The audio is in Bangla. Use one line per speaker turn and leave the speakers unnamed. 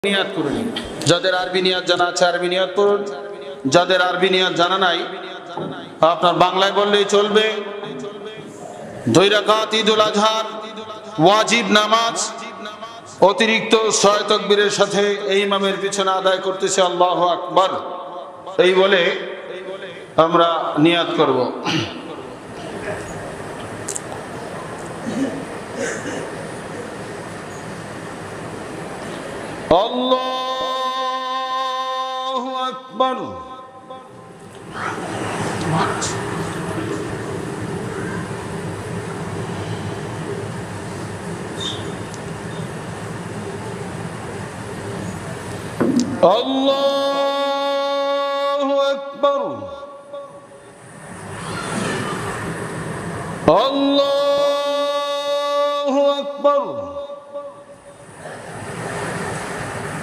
নিয়াত করুন। যাদের আরবি নিয়াত জানা আছে আরবি নিয়াত করুন, যাদের আরবি নিয়াত জানা নাই আপনার বাংলায় বললেই চলবে। 2 রাকাত ঈদুল আজহার ওয়াজিব নামাজ অতিরিক্ত 6 তাকবীরের সাথে এই ইমামের পিছনে আদায় করতেছে আল্লাহু আকবার, এই বলে আমরা নিয়াত করব। আল্লাহু আকবার। আল্লাহু আকবার। আল্লাহু আকবার।